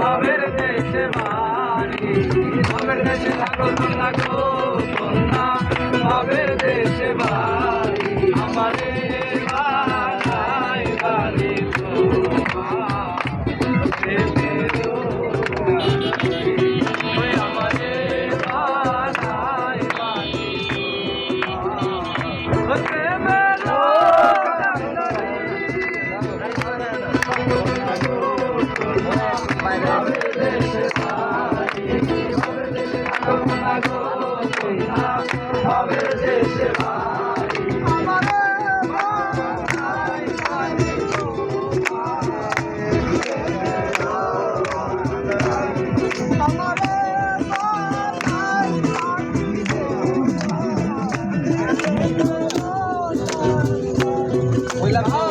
বাবের দেশে বাড়ি বাবের দেশে থাকো তোমরা গো কন্যা বাবের দেশে বাড়ি আমারে বানাই বাড়ি আমারে বানাই বাড়ি Hoy lang